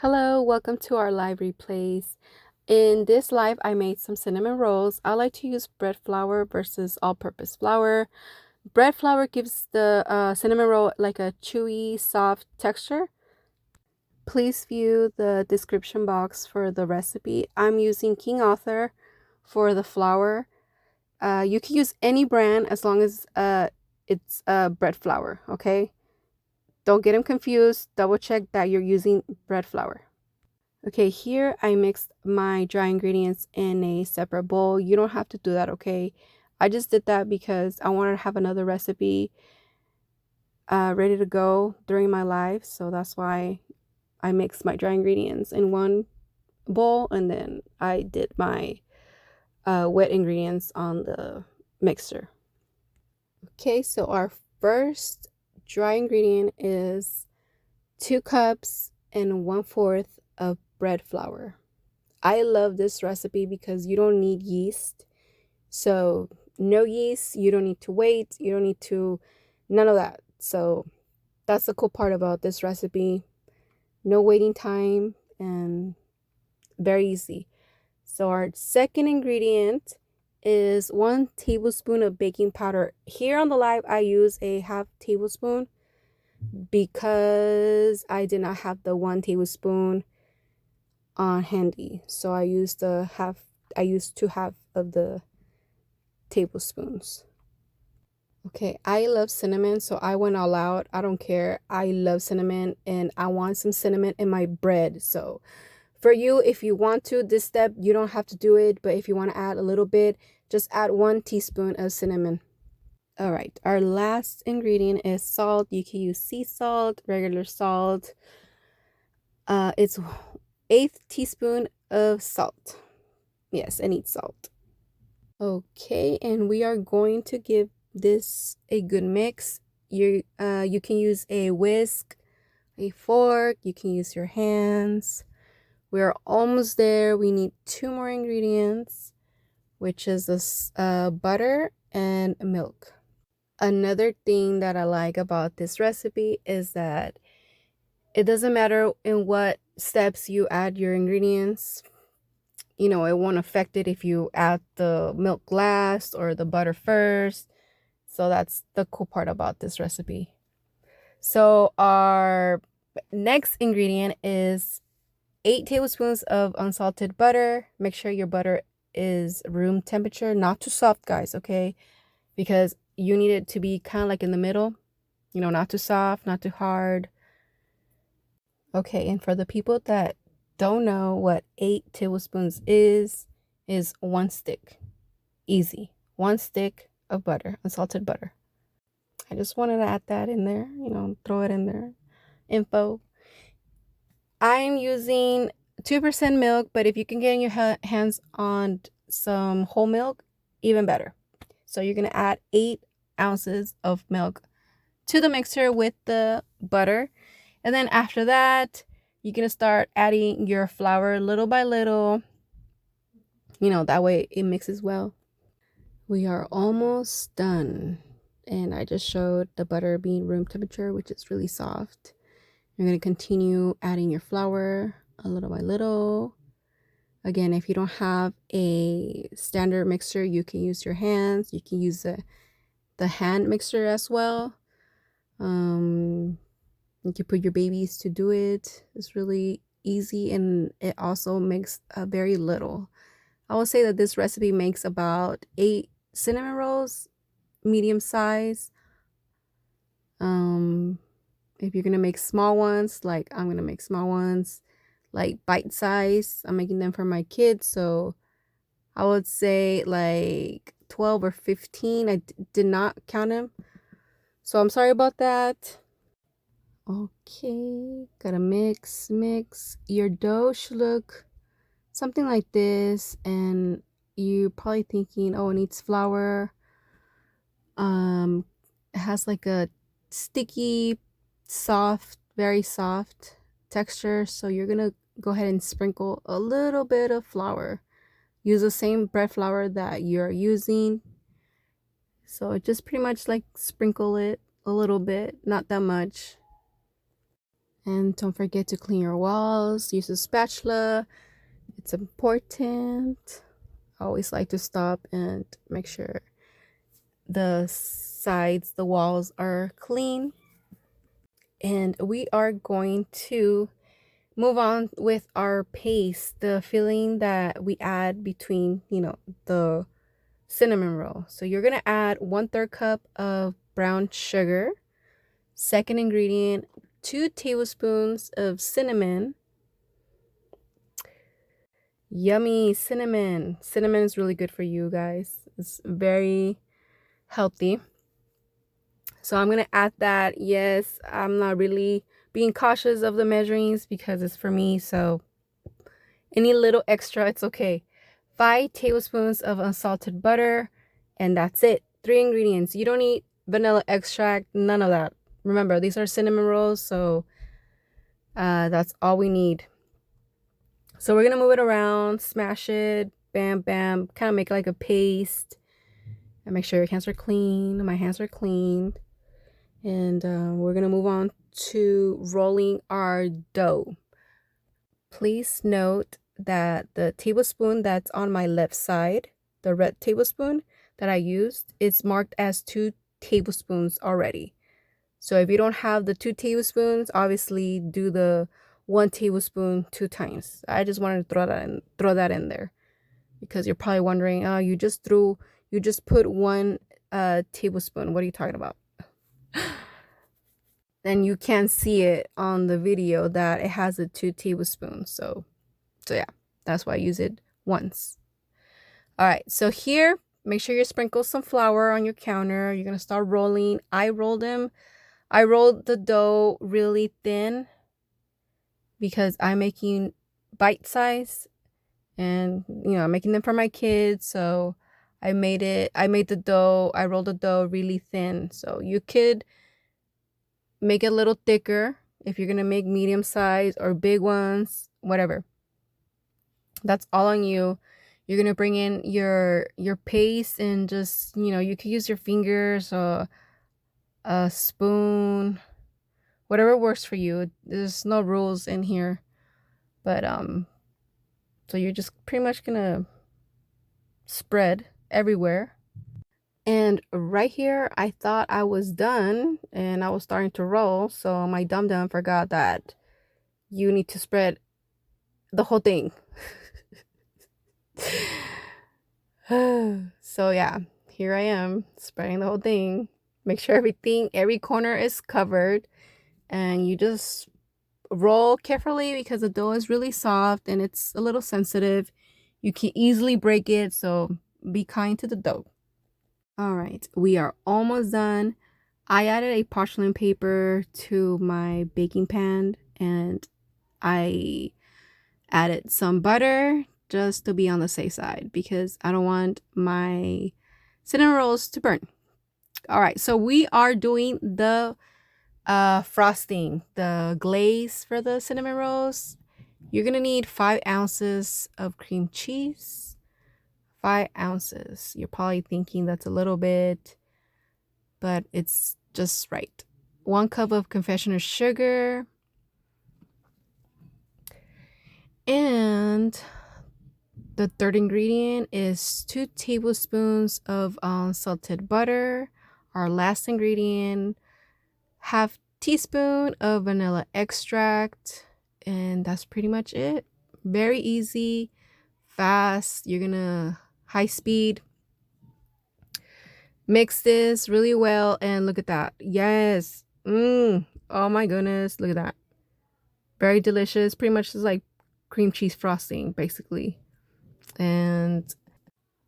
Hello, welcome to our live replays. In this live, I made some cinnamon rolls. I like to use bread flour versus all-purpose flour. Bread flour gives the cinnamon roll like a chewy, soft texture. Please view the description box for the recipe. I'm using King Arthur for the flour. You can use any brand as long as it's bread flour, okay? Don't get them confused. Double check that you're using bread flour. Okay, here I mixed my dry ingredients in a separate bowl. You don't have to do that, okay? I just did that because I wanted to have another recipe ready to go during my live. So that's why I mixed my dry ingredients in one bowl and then I did my wet ingredients on the mixer. Okay, so our first dry ingredient is 2 cups and 1/4 of bread flour. I love this recipe because you don't need yeast. So no yeast, you don't need to wait, you don't need to, none of that. So that's the cool part about this recipe. No waiting time and very easy. So our second ingredient is 1 tablespoon of baking powder. Here on the live, I use a 1/2 tablespoon because I did not have the 1 tablespoon on handy. So I used 2/2 of the tablespoons. Okay, I love cinnamon, so I went all out. I don't care. I love cinnamon and I want some cinnamon in my bread. So for you, if you want to, this step, you don't have to do it. But if you want to add a little bit, just add 1 teaspoon of cinnamon. All right, our last ingredient is salt. You can use sea salt, regular salt. It's 1/8 teaspoon of salt. Yes, I need salt. Okay, and we are going to give this a good mix. You can use a whisk, a fork, you can use your hands. We're almost there. We need 2 more ingredients, which is this butter and milk. Another thing that I like about this recipe is that it doesn't matter in what steps you add your ingredients. You know, it won't affect it if you add the milk last or the butter first. So that's the cool part about this recipe. So our next ingredient is 8 tablespoons of unsalted butter. Make sure your butter is room temperature, not too soft, guys, okay? Because you need it to be kind of like in the middle, you know, not too soft, not too hard. Okay, and for the people that don't know what 8 tablespoons is 1 stick. Easy. 1 stick of butter, unsalted butter. I just wanted to add that in there, you know, throw it in there. Info. I'm using 2% milk, but if you can get your hands on some whole milk, even better. So you're going to add 8 ounces of milk to the mixer with the butter. And then after that, you're going to start adding your flour little by little. You know, that way it mixes well. We are almost done. And I just showed the butter being room temperature, which is really soft. You're going to continue adding your flour a little by little. Again, if you don't have a standard mixer, you can use your hands. You can use the hand mixer as well. You can put your babies to do it. It's really easy and it also makes very little. I will say that this recipe makes about 8 cinnamon rolls, medium size. If you're gonna make small ones, like I'm gonna make small ones, like bite size, I'm making them for my kids, so I would say like 12 or 15. I did not count them, so I'm sorry about that. Okay, gotta mix. Your dough should look something like this, and you're probably thinking, oh, it needs flour. It has like a sticky, soft, very soft texture, so you're gonna go ahead and sprinkle a little bit of flour. Use the same bread flour that you're using, so just pretty much like sprinkle it a little bit, not that much. And don't forget to clean your walls. Use a spatula. It's important. I always like to stop and make sure the sides, the walls are clean. And we are going to move on with our paste, the filling that we add between, the cinnamon roll. So you're going to add 1/3 cup of brown sugar. Second ingredient, 2 tablespoons of cinnamon. Yummy cinnamon. Cinnamon is really good for you guys. It's very healthy. So I'm going to add that. Yes, I'm not really being cautious of the measurings because it's for me. So any little extra, it's okay. 5 tablespoons of unsalted butter. And that's it. 3 ingredients. You don't need vanilla extract. None of that. Remember, these are cinnamon rolls. So that's all we need. So we're going to move it around. Smash it. Bam, bam. Kind of make it like a paste. And make sure your hands are clean. My hands are clean. And we're going to move on to rolling our dough. Please note that the tablespoon that's on my left side, the red tablespoon that I used, is marked as 2 tablespoons already. So if you don't have the 2 tablespoons, obviously do the 1 tablespoon 2 times. I just wanted to throw that in there because you're probably wondering, oh, you just put 1 tablespoon. What are you talking about? Then you can see it on the video that it has the 2 tablespoons. So yeah, that's why I use it once. All right, so here, make sure you sprinkle some flour on your counter. You're gonna start rolling. I rolled the dough really thin because I'm making bite size, and I'm making them for my kids. So I rolled the dough really thin. So you could make it a little thicker if you're gonna make medium size or big ones, whatever. That's all on you. You're gonna bring in your paste and just you can use your fingers or a spoon, whatever works for you. There's no rules in here, but so you're just pretty much gonna spread everywhere. And right here, I thought I was done and I was starting to roll. So my dum-dum forgot that you need to spread the whole thing. So yeah, here I am spreading the whole thing. Make sure every corner is covered. And you just roll carefully because the dough is really soft and it's a little sensitive. You can easily break it. So be kind to the dough. All right, we are almost done. I added a parchment paper to my baking pan and I added some butter just to be on the safe side because I don't want my cinnamon rolls to burn. All right, so we are doing the frosting, the glaze for the cinnamon rolls. You're gonna need 5 ounces of cream cheese. 5 ounces. You're probably thinking that's a little bit, but it's just right. 1 cup of confectioner's sugar. And the third ingredient is 2 tablespoons of unsalted butter. Our last ingredient, 1/2 teaspoon of vanilla extract. And that's pretty much it. Very easy, fast. You're gonna high speed. Mix this really well and look at that. Yes. Oh my goodness. Look at that. Very delicious. Pretty much just like cream cheese frosting, basically. And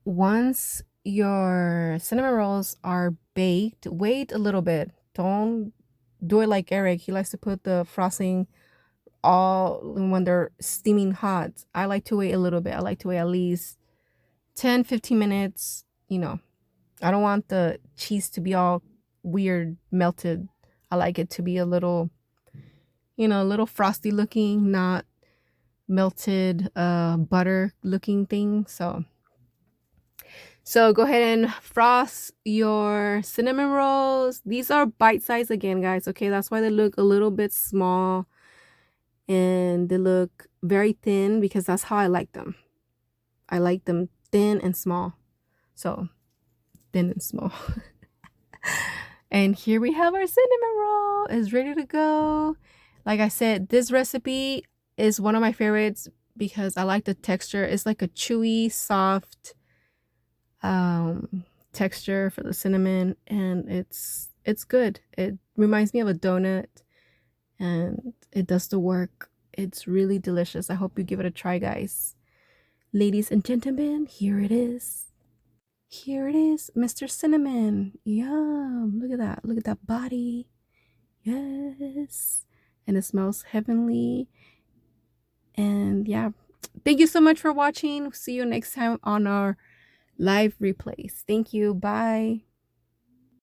once your cinnamon rolls are baked, wait a little bit. Don't do it like Eric. He likes to put the frosting all when they're steaming hot. I like to wait a little bit. I like to wait at least 10-15 minutes. I don't want the cheese to be all weird melted. I like it to be a little, a little frosty looking, not melted butter looking thing. So go ahead and frost your cinnamon rolls. These are bite size again, guys. Okay, that's why they look a little bit small. and they look very thin because that's how I like them. I like them thin and small. So thin and small. And here we have our cinnamon roll. It's ready to go. Like I said, this recipe is one of my favorites because I like the texture. It's like a chewy, soft texture for the cinnamon, and it's good. It reminds me of a donut, and it does the work. It's really delicious. I hope you give it a try, guys. Ladies and gentlemen, here it is. Here it is, Mr. Cinnamon. Yum. Look at that. Look at that body. Yes. And it smells heavenly. And yeah, thank you so much for watching. See you next time on our live replays. Thank you. Bye.